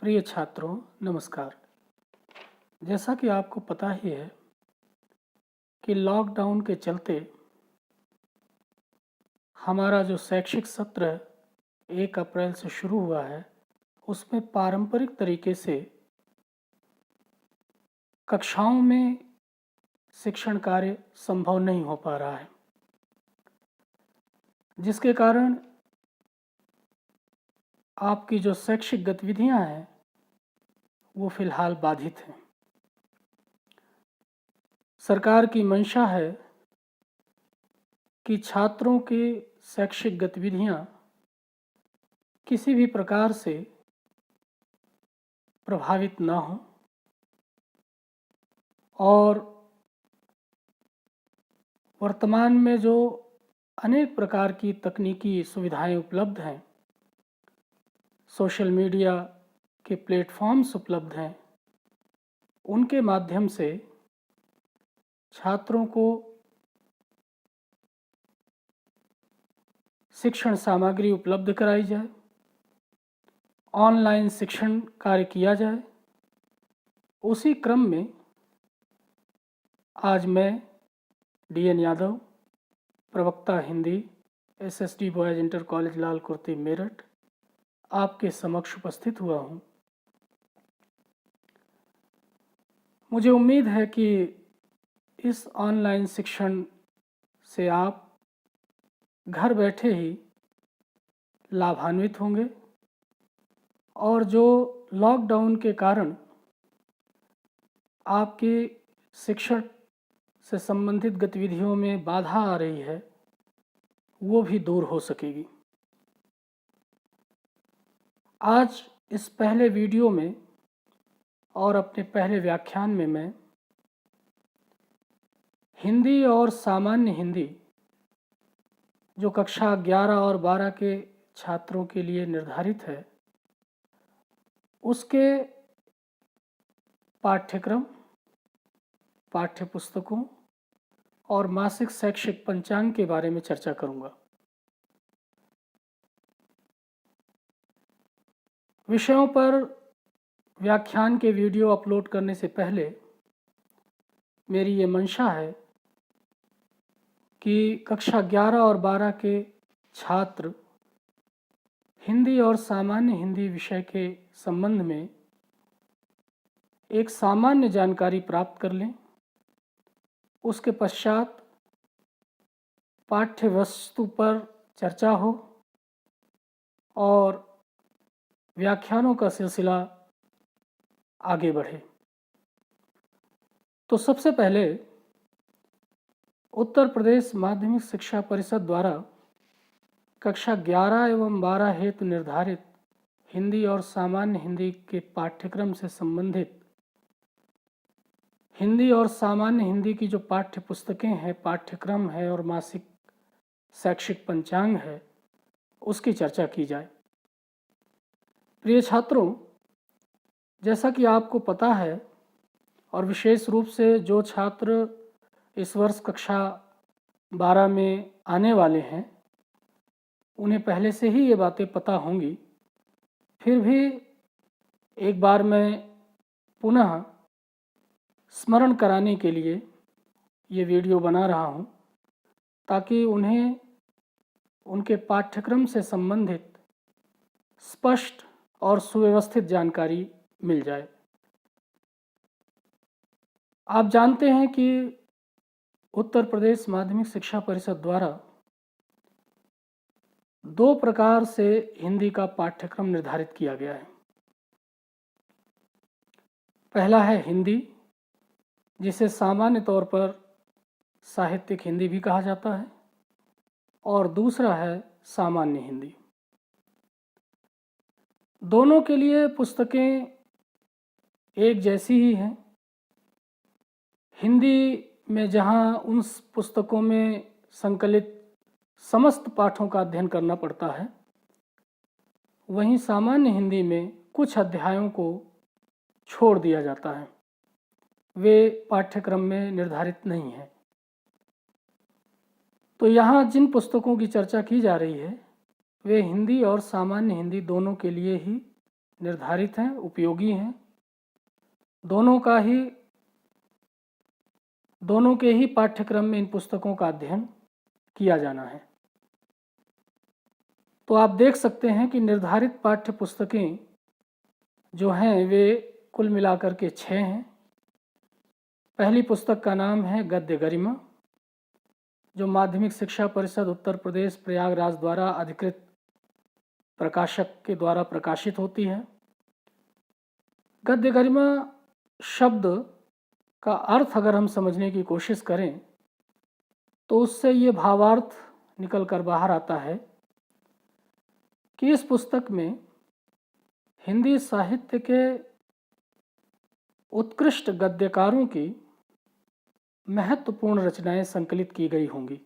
प्रिय छात्रों, नमस्कार। जैसा कि आपको पता ही है कि लॉकडाउन के चलते हमारा जो शैक्षिक सत्र 1 अप्रैल से शुरू हुआ है, उसमें पारंपरिक तरीके से कक्षाओं में शिक्षण कार्य संभव नहीं हो पा रहा है, जिसके कारण आपकी जो शैक्षिक गतिविधियां हैं वो फिलहाल बाधित हैं। सरकार की मंशा है कि छात्रों की शैक्षिक गतिविधियां किसी भी प्रकार से प्रभावित न हों और वर्तमान में जो अनेक प्रकार की तकनीकी सुविधाएं उपलब्ध हैं, सोशल मीडिया के प्लेटफॉर्म्स उपलब्ध हैं, उनके माध्यम से छात्रों को शिक्षण सामग्री उपलब्ध कराई जाए, ऑनलाइन शिक्षण कार्य किया जाए। उसी क्रम में आज मैं DN यादव, प्रवक्ता Hindi, SSD boys inter college Lal Kurti Meerut, आपके समक्ष उपस्थित हुआ हूँ। मुझे उम्मीद है कि इस ऑनलाइन शिक्षण से आप घर बैठे ही लाभान्वित होंगे और जो लॉकडाउन के कारण आपके शिक्षण से संबंधित गतिविधियों में बाधा आ रही है, वो भी दूर हो सकेगी। आज इस पहले वीडियो में और अपने पहले व्याख्यान में मैं हिंदी और सामान्य हिंदी जो कक्षा 11 और 12 के छात्रों के लिए निर्धारित है, उसके पाठ्यक्रम, पाठ्यपुस्तकों और मासिक शैक्षिक पंचांग के बारे में चर्चा करूंगा। विषयों पर व्याख्यान के वीडियो अपलोड करने से पहले मेरी ये मंशा है कि कक्षा 11 और 12 के छात्र हिंदी और सामान्य हिंदी विषय के संबंध में एक सामान्य जानकारी प्राप्त कर लें। उसके पश्चात पाठ्य वस्तु पर चर्चा हो और व्याख्यानों का सिलसिला आगे बढ़े। तो सबसे पहले उत्तर प्रदेश माध्यमिक शिक्षा परिषद द्वारा कक्षा 11 एवं 12 हेतु निर्धारित हिंदी और सामान्य हिंदी के पाठ्यक्रम से संबंधित हिंदी और सामान्य हिंदी की जो पाठ्य पुस्तकें हैं, पाठ्यक्रम है और मासिक शैक्षिक पंचांग है, उसकी चर्चा की जाए। प्रिय छात्रों, जैसा कि आपको पता है और विशेष रूप से जो छात्र इस वर्ष कक्षा 12 में आने वाले हैं, उन्हें पहले से ही ये बातें पता होंगी। फिर भी एक बार मैं पुनः स्मरण कराने के लिए ये वीडियो बना रहा हूँ, ताकि उन्हें उनके पाठ्यक्रम से संबंधित स्पष्ट और सुव्यवस्थित जानकारी मिल जाए। आप जानते हैं कि उत्तर प्रदेश माध्यमिक शिक्षा परिषद द्वारा 2 प्रकार से हिंदी का पाठ्यक्रम निर्धारित किया गया है। पहला है हिंदी, जिसे सामान्य तौर पर साहित्यिक हिंदी भी कहा जाता है, और दूसरा है सामान्य हिंदी। दोनों के लिए पुस्तकें एक जैसी ही हैं। हिंदी में जहाँ उन पुस्तकों में संकलित समस्त पाठों का अध्ययन करना पड़ता है, वहीं सामान्य हिंदी में कुछ अध्यायों को छोड़ दिया जाता है, वे पाठ्यक्रम में निर्धारित नहीं है। तो यहाँ जिन पुस्तकों की चर्चा की जा रही है, वे हिंदी और सामान्य हिंदी दोनों के लिए ही निर्धारित हैं, उपयोगी हैं। दोनों के ही पाठ्यक्रम में इन पुस्तकों का अध्ययन किया जाना है। तो आप देख सकते हैं कि निर्धारित पाठ्य पुस्तकें जो हैं वे कुल मिलाकर के 6 हैं। पहली पुस्तक का नाम है गद्य गरिमा, जो माध्यमिक शिक्षा परिषद उत्तर प्रदेश प्रयागराज द्वारा अधिकृत प्रकाशक के द्वारा प्रकाशित होती है। गद्य गरिमा शब्द का अर्थ अगर हम समझने की कोशिश करें तो उससे ये भावार्थ निकल कर बाहर आता है कि इस पुस्तक में हिंदी साहित्य के उत्कृष्ट गद्यकारों की महत्वपूर्ण रचनाएं संकलित की गई होंगी।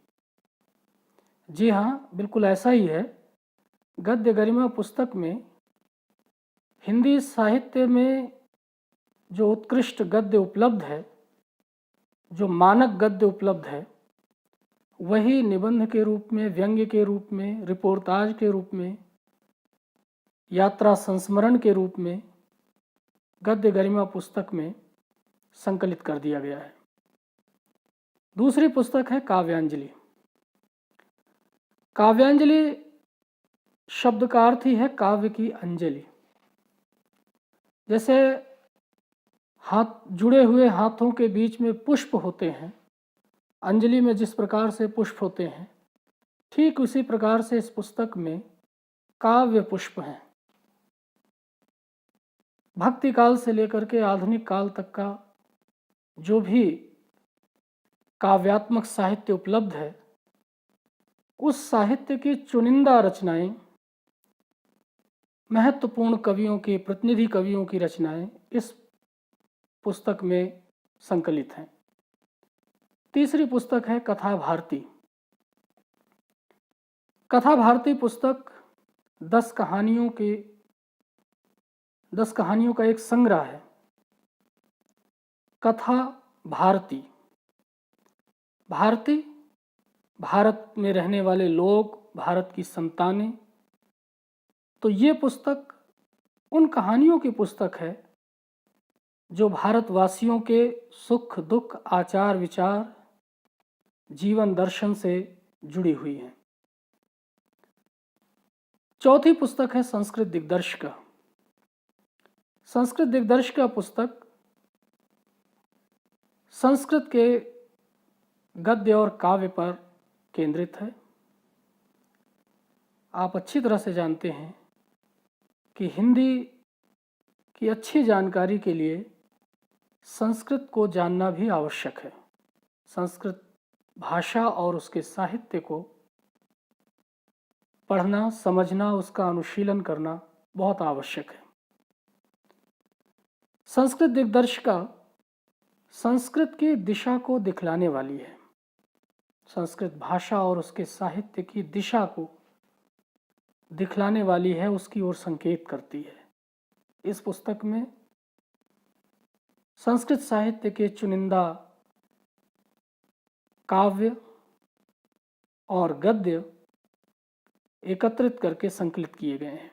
जी हाँ, बिल्कुल ऐसा ही है। गद्य गरिमा पुस्तक में हिंदी साहित्य में जो उत्कृष्ट गद्य उपलब्ध है, जो मानक गद्य उपलब्ध है, वही निबंध के रूप में, व्यंग्य के रूप में, रिपोर्टाज के रूप में, यात्रा संस्मरण के रूप में गद्य गरिमा पुस्तक में संकलित कर दिया गया है। दूसरी पुस्तक है काव्यांजलि। काव्यांजलि शब्द का अर्थ ही है काव्य की अंजलि। जैसे जुड़े हुए हाथों के बीच में पुष्प होते हैं, अंजलि में जिस प्रकार से पुष्प होते हैं, ठीक उसी प्रकार से इस पुस्तक में काव्य पुष्प हैं। भक्ति काल से लेकर के आधुनिक काल तक का जो भी काव्यात्मक साहित्य उपलब्ध है, उस साहित्य की चुनिंदा रचनाएं, महत्वपूर्ण कवियों की, प्रतिनिधि कवियों की रचनाएं इस पुस्तक में संकलित हैं। तीसरी पुस्तक है कथा भारती। कथा भारती पुस्तक 10 कहानियों का एक संग्रह है। कथा भारती, भारती भारत में रहने वाले लोग, भारत की संतानें। तो ये पुस्तक उन कहानियों की पुस्तक है जो भारतवासियों के सुख दुख, आचार विचार, जीवन दर्शन से जुड़ी हुई हैं। चौथी पुस्तक है संस्कृत दिग्दर्शिका। संस्कृत दिग्दर्शिका पुस्तक संस्कृत के गद्य और काव्य पर केंद्रित है। आप अच्छी तरह से जानते हैं कि हिंदी की अच्छी जानकारी के लिए संस्कृत को जानना भी आवश्यक है। संस्कृत भाषा और उसके साहित्य को पढ़ना, समझना, उसका अनुशीलन करना बहुत आवश्यक है। संस्कृत दिग्दर्शिका संस्कृत की दिशा को दिखलाने वाली है। संस्कृत भाषा और उसके साहित्य की दिशा को दिखलाने वाली है, उसकी ओर संकेत करती है। इस पुस्तक में संस्कृत साहित्य के चुनिंदा काव्य और गद्य एकत्रित करके संकलित किए गए हैं।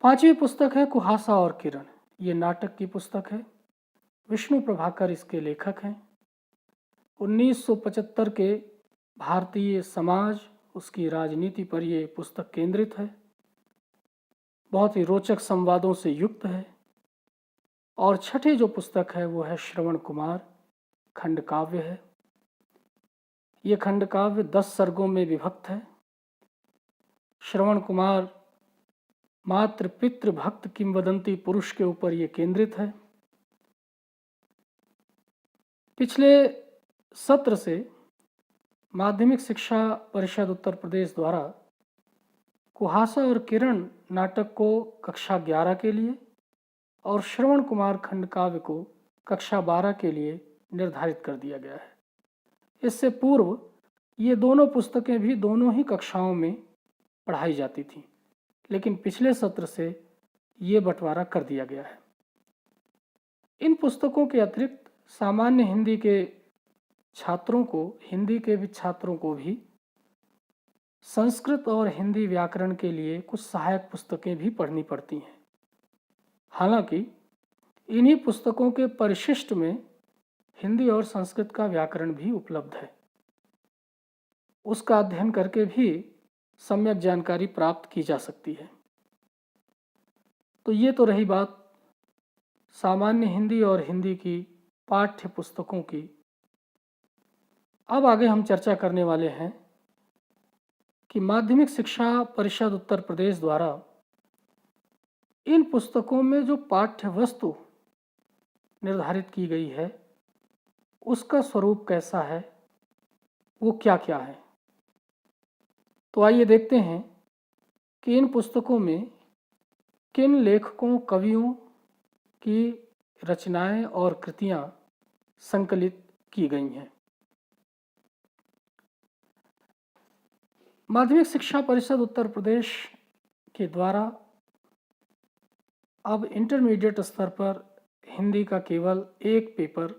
पांचवी पुस्तक है कुहासा और किरण। ये नाटक की पुस्तक है। विष्णु प्रभाकर इसके लेखक हैं। 1975 के भारतीय समाज, उसकी राजनीति पर ये पुस्तक केंद्रित है। बहुत ही रोचक संवादों से युक्त है। और छठी जो पुस्तक है वो है श्रवण कुमार, खंड काव्य है। ये खंड काव्य 10 सर्गों में विभक्त है। श्रवण कुमार मातृ पितृ भक्त किंवदंती पुरुष के ऊपर ये केंद्रित है। पिछले सत्र से माध्यमिक शिक्षा परिषद उत्तर प्रदेश द्वारा कुहासा और किरण नाटक को कक्षा 11 के लिए और श्रवण कुमार खंड काव्य को कक्षा 12 के लिए निर्धारित कर दिया गया है। इससे पूर्व ये दोनों पुस्तकें भी दोनों ही कक्षाओं में पढ़ाई जाती थीं, लेकिन पिछले सत्र से ये बंटवारा कर दिया गया है। इन पुस्तकों के अतिरिक्त सामान्य हिंदी के छात्रों को, हिंदी के भी छात्रों को भी संस्कृत और हिंदी व्याकरण के लिए कुछ सहायक पुस्तकें भी पढ़नी पड़ती हैं। हालांकि इन्हीं पुस्तकों के परिशिष्ट में हिंदी और संस्कृत का व्याकरण भी उपलब्ध है। उसका अध्ययन करके भी सम्यक जानकारी प्राप्त की जा सकती है। तो ये तो रही बात सामान्य हिंदी और हिंदी की पाठ्य पुस्तकों की। अब आगे हम चर्चा करने वाले हैं कि माध्यमिक शिक्षा परिषद उत्तर प्रदेश द्वारा इन पुस्तकों में जो पाठ्य वस्तु निर्धारित की गई है उसका स्वरूप कैसा है, वो क्या क्या है। तो आइए देखते हैं कि इन पुस्तकों में किन लेखकों कवियों की रचनाएं और कृतियां संकलित की गई हैं। माध्यमिक शिक्षा परिषद उत्तर प्रदेश के द्वारा अब इंटरमीडिएट स्तर पर हिंदी का केवल एक पेपर,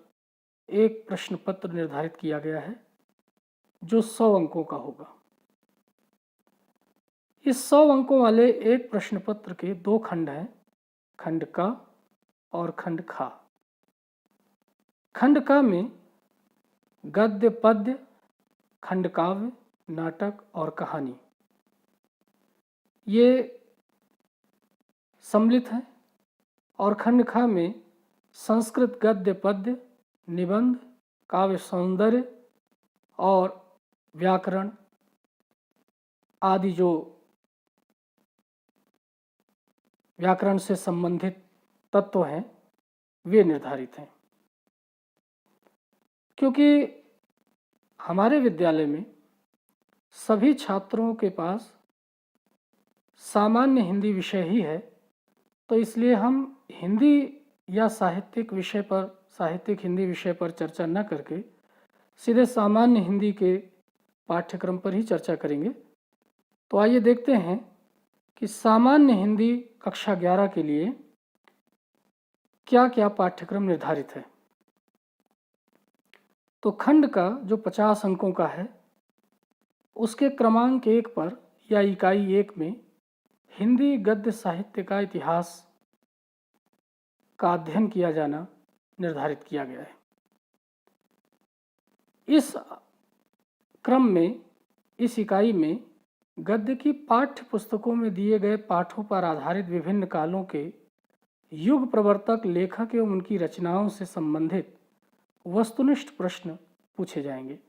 एक प्रश्न पत्र निर्धारित किया गया है जो 100 अंकों का होगा। इस 100 अंकों वाले एक प्रश्न पत्र के 2 खंड हैं, खंड क और खंड ख। खंड क में गद्य पद्य, खंड काव्य, नाटक और कहानी ये सम्मिलित हैं, और खंड ख में संस्कृत गद्य पद्य, निबंध, काव्य सौंदर्य और व्याकरण आदि जो व्याकरण से संबंधित तत्व हैं वे निर्धारित हैं। क्योंकि हमारे विद्यालय में सभी छात्रों के पास सामान्य हिंदी विषय ही है, तो इसलिए हम हिंदी या साहित्यिक हिंदी विषय पर चर्चा न करके सीधे सामान्य हिंदी के पाठ्यक्रम पर ही चर्चा करेंगे। तो आइए देखते हैं कि सामान्य हिंदी कक्षा 11 के लिए क्या क्या पाठ्यक्रम निर्धारित है। तो खंड का जो 50 अंकों का है उसके क्रमांक 1 पर या इकाई 1 में हिंदी गद्य साहित्य का इतिहास का अध्ययन किया जाना निर्धारित किया गया है। इस क्रम में, इस इकाई में गद्य की पाठ्य पुस्तकों में दिए गए पाठों पर आधारित विभिन्न कालों के युग प्रवर्तक, लेखक एवं उनकी रचनाओं से संबंधित वस्तुनिष्ठ प्रश्न पूछे जाएंगे।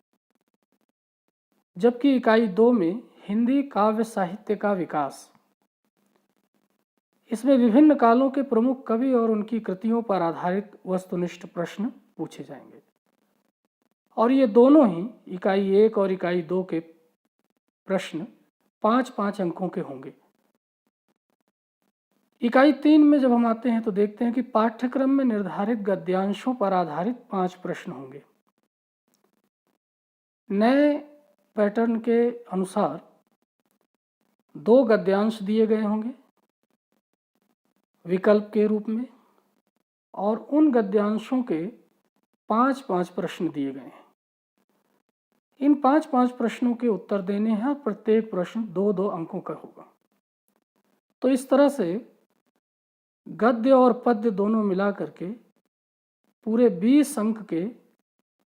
जबकि इकाई 2 में हिंदी काव्य साहित्य का विकास, इसमें विभिन्न कालों के प्रमुख कवि और उनकी कृतियों पर आधारित वस्तुनिष्ठ प्रश्न पूछे जाएंगे। और ये दोनों ही इकाई 1 और इकाई 2 के प्रश्न 5-5 अंकों के होंगे। इकाई 3 में जब हम आते हैं तो देखते हैं कि पाठ्यक्रम में निर्धारित गद्यांशों पर आधारित 5 प्रश्न होंगे। नए पैटर्न के अनुसार 2 गद्यांश दिए गए होंगे विकल्प के रूप में, और उन गद्यांशों के 5-5 प्रश्न दिए गए हैं। इन 5-5 प्रश्नों के उत्तर देने हैं और प्रत्येक प्रश्न 2-2 अंकों का होगा। तो इस तरह से गद्य और पद्य दोनों मिला करके पूरे 20 अंक के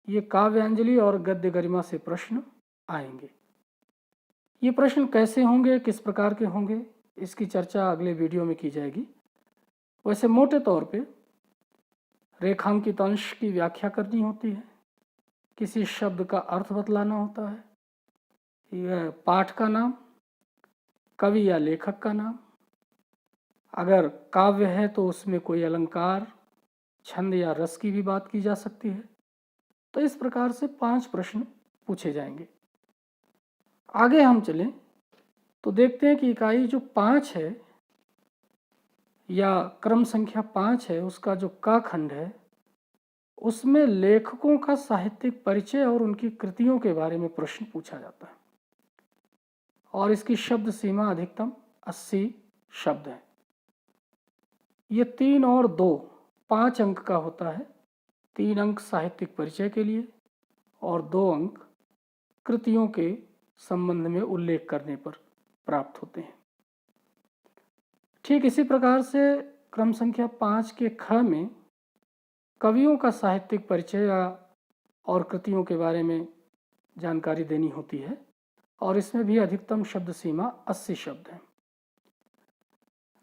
ये काव्यांजलि और गद्य गरिमा से प्रश्न आएंगे। ये प्रश्न कैसे होंगे, किस प्रकार के होंगे, इसकी चर्चा अगले वीडियो में की जाएगी। वैसे मोटे तौर पे रेखांकित अंश की व्याख्या करनी होती है, किसी शब्द का अर्थ बतलाना होता है, यह पाठ का नाम, कवि या लेखक का नाम, अगर काव्य है तो उसमें कोई अलंकार, छंद या रस की भी बात की जा सकती है। तो इस प्रकार से 5 प्रश्न पूछे जाएंगे। आगे हम चलें तो देखते हैं कि इकाई जो 5 है या क्रम संख्या 5 है, उसका जो क खंड है उसमें लेखकों का साहित्यिक परिचय और उनकी कृतियों के बारे में प्रश्न पूछा जाता है, और इसकी शब्द सीमा अधिकतम 80 शब्द है। ये 3 और 2 5 अंक का होता है। 3 अंक साहित्यिक परिचय के लिए और 2 अंक कृतियों के संबंध में उल्लेख करने पर प्राप्त होते हैं। ठीक इसी प्रकार से क्रम संख्या 5 के ख में कवियों का साहित्यिक परिचय और कृतियों के बारे में जानकारी देनी होती है और इसमें भी अधिकतम शब्द सीमा 80 शब्द है।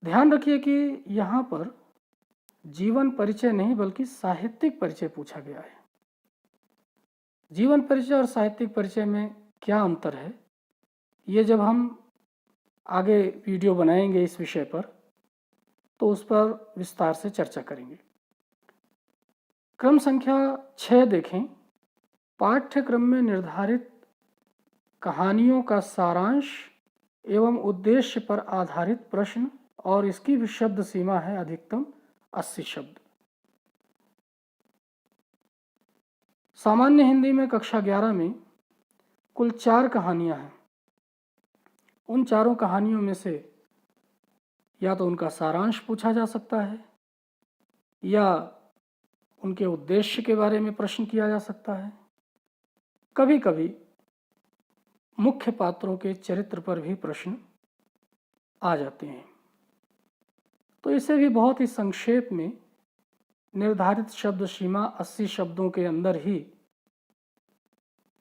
ध्यान रखिए कि यहाँ पर जीवन परिचय नहीं बल्कि साहित्यिक परिचय पूछा गया है। जीवन परिचय और साहित्यिक परिचय में क्या अंतर है, ये जब हम आगे वीडियो बनाएंगे इस विषय पर तो उस पर विस्तार से चर्चा करेंगे। क्रम संख्या 6 देखें। पाठ्यक्रम में निर्धारित कहानियों का सारांश एवं उद्देश्य पर आधारित प्रश्न और इसकी भी शब्द सीमा है अधिकतम 80 शब्द। सामान्य हिंदी में कक्षा 11 में कुल 4 कहानियां हैं। उन चारों कहानियों में से या तो उनका सारांश पूछा जा सकता है या उनके उद्देश्य के बारे में प्रश्न किया जा सकता है। कभी कभी मुख्य पात्रों के चरित्र पर भी प्रश्न आ जाते हैं। तो इसे भी बहुत ही संक्षेप में निर्धारित शब्द सीमा 80 शब्दों के अंदर ही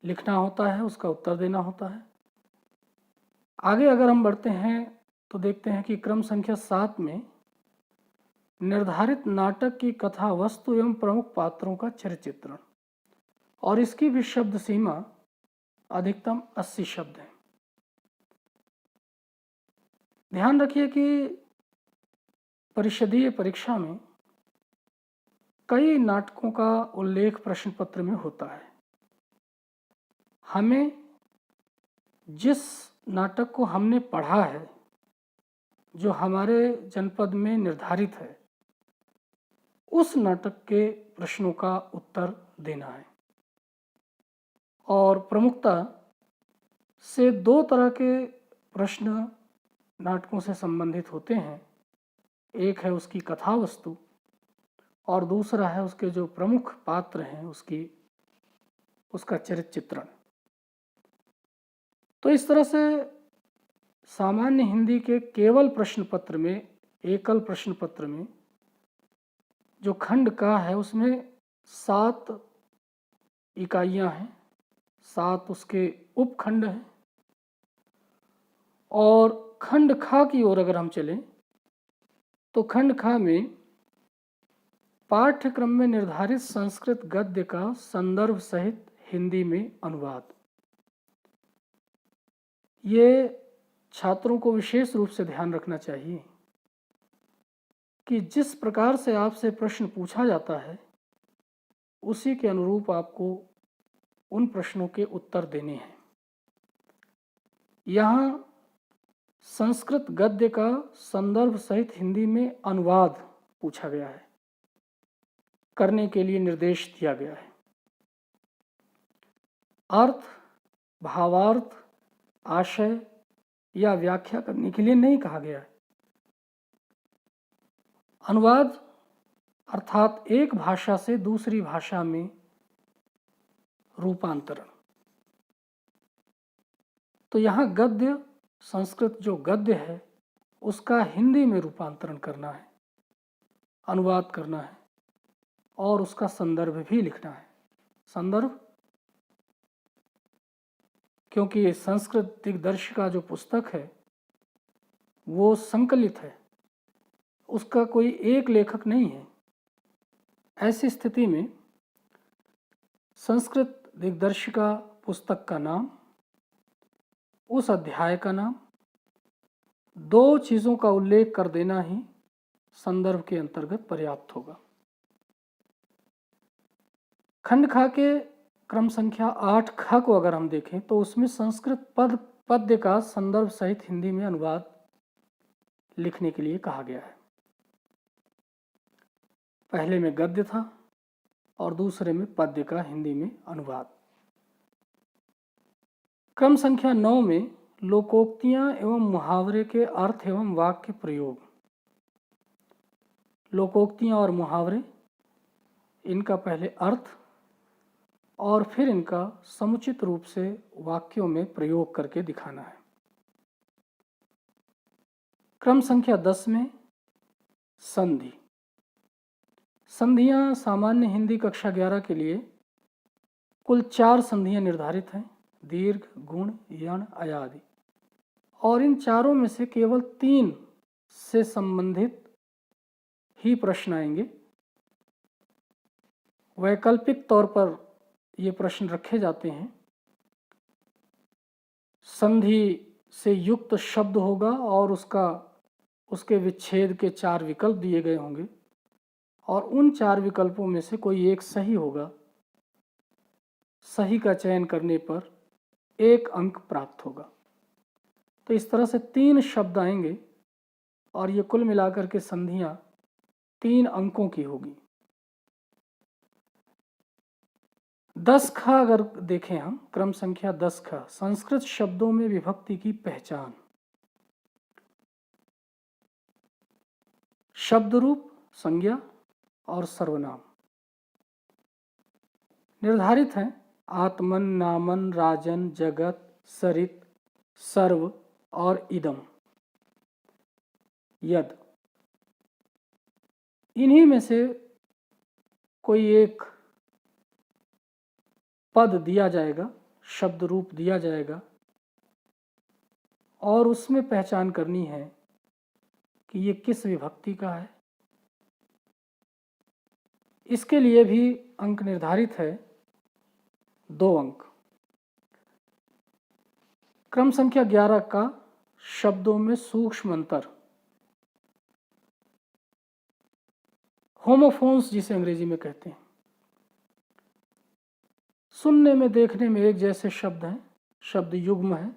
लिखना होता है, उसका उत्तर देना होता है। आगे अगर हम बढ़ते हैं तो देखते हैं कि क्रम संख्या 7 में निर्धारित नाटक की कथा वस्तु एवं प्रमुख पात्रों का चरित्र चित्रण और इसकी भी शब्द सीमा अधिकतम 80 शब्द है। ध्यान रखिए कि परिषदीय परीक्षा में कई नाटकों का उल्लेख प्रश्न पत्र में होता है। हमें जिस नाटक को हमने पढ़ा है, जो हमारे जनपद में निर्धारित है, उस नाटक के प्रश्नों का उत्तर देना है। और प्रमुखता से 2 तरह के प्रश्न नाटकों से संबंधित होते हैं। एक है उसकी कथा वस्तु और दूसरा है उसके जो प्रमुख पात्र हैं उसका चरित्र चित्रण। तो इस तरह से सामान्य हिंदी के केवल प्रश्न पत्र में, एकल प्रश्न पत्र में जो खंड का है उसमें 7 इकाइयां हैं, 7 उसके उपखंड हैं। और खंड खा की ओर अगर हम चलें तो खंड खा में पाठ्यक्रम में निर्धारित संस्कृत गद्य का संदर्भ सहित हिंदी में अनुवाद। ये छात्रों को विशेष रूप से ध्यान रखना चाहिए कि जिस प्रकार से आपसे प्रश्न पूछा जाता है उसी के अनुरूप आपको उन प्रश्नों के उत्तर देने हैं। यहाँ संस्कृत गद्य का संदर्भ सहित हिंदी में अनुवाद पूछा गया है, करने के लिए निर्देश दिया गया है। अर्थ, भावार्थ, आशय या व्याख्या करने के लिए नहीं कहा गया है। अनुवाद अर्थात एक भाषा से दूसरी भाषा में रूपांतरण। तो यहाँ गद्य, संस्कृत जो गद्य है उसका हिंदी में रूपांतरण करना है, अनुवाद करना है और उसका संदर्भ भी लिखना है। संदर्भ क्योंकि ये संस्कृत दिग्दर्शिका जो पुस्तक है वो संकलित है, उसका कोई एक लेखक नहीं है। ऐसी स्थिति में संस्कृत दिग्दर्शिका पुस्तक का नाम, उस अध्याय का नाम, 2 चीज़ों का उल्लेख कर देना ही संदर्भ के अंतर्गत पर्याप्त होगा। खंड खा के क्रम संख्या 8 ख को अगर हम देखें तो उसमें संस्कृत पद्य का संदर्भ सहित हिंदी में अनुवाद लिखने के लिए कहा गया है। पहले में गद्य था और दूसरे में पद्य का हिंदी में अनुवाद। क्रम संख्या 9 में लोकोक्तियां एवं मुहावरे के अर्थ एवं वाक्य प्रयोग। लोकोक्तियां और मुहावरे, इनका पहले अर्थ और फिर इनका समुचित रूप से वाक्यों में प्रयोग करके दिखाना है। क्रम संख्या 10 में संधि। संधियां सामान्य हिंदी कक्षा 11 के लिए कुल 4 संधियां निर्धारित हैं: दीर्घ, गुण, यण, अयादि। और इन चारों में से केवल 3 से संबंधित ही प्रश्न आएंगे। वैकल्पिक तौर पर ये प्रश्न रखे जाते हैं। संधि से युक्त शब्द होगा और उसके विच्छेद के 4 विकल्प दिए गए होंगे और उन 4 विकल्पों में से कोई एक सही होगा। सही का चयन करने पर 1 अंक प्राप्त होगा। तो इस तरह से 3 शब्द आएंगे और ये कुल मिलाकर के संधियां 3 अंकों की होगी। 10 खा अगर देखें हम, क्रम संख्या 10 खा, संस्कृत शब्दों में विभक्ति की पहचान। शब्द रूप, संज्ञा और सर्वनाम निर्धारित हैं। आत्मन, नामन, राजन, जगत, सरित, सर्व और इदम, यद। इन्हीं में से कोई एक पद दिया जाएगा, शब्द रूप दिया जाएगा और उसमें पहचान करनी है कि ये किस विभक्ति का है। इसके लिए भी अंक निर्धारित है, 2 अंक। क्रम संख्या 11 का शब्दों में सूक्ष्म अंतर, होमोफोन्स जिसे अंग्रेजी में कहते हैं। सुनने में, देखने में एक जैसे शब्द हैं, शब्द युग्म है,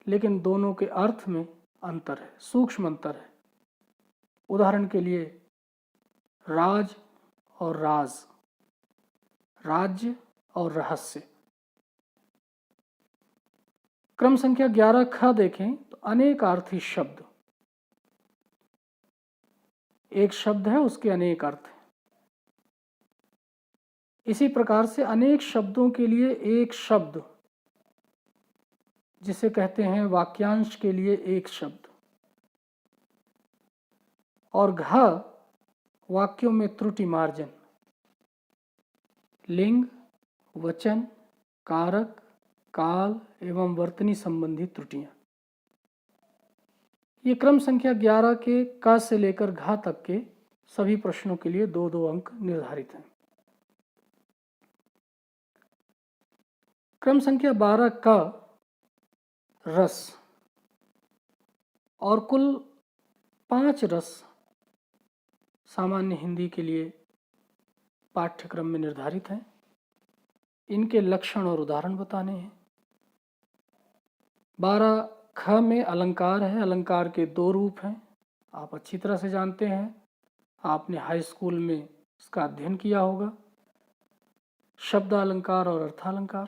लेकिन दोनों के अर्थ में अंतर है, सूक्ष्म अंतर है। उदाहरण के लिए राज और राज, राज्य और रहस्य। क्रम संख्या 11 ख देखें तो अनेकार्थी शब्द। एक शब्द है, उसके अनेक अर्थ हैं। इसी प्रकार से अनेक शब्दों के लिए एक शब्द, जिसे कहते हैं वाक्यांश के लिए एक शब्द। और घ वाक्यों में त्रुटि मार्जन, लिंग, वचन, कारक, काल एवं वर्तनी संबंधी त्रुटियां। ये क्रम संख्या 11 के क से लेकर घ तक के सभी प्रश्नों के लिए 2-2 अंक निर्धारित हैं। क्रम संख्या 12 का रस, और कुल 5 रस सामान्य हिंदी के लिए पाठ्यक्रम में निर्धारित हैं। इनके लक्षण और उदाहरण बताने हैं। 12 ख में अलंकार है। अलंकार के 2 रूप हैं, आप अच्छी तरह से जानते हैं, आपने हाई स्कूल में इसका अध्ययन किया होगा। शब्दालंकार और अर्थालंकार।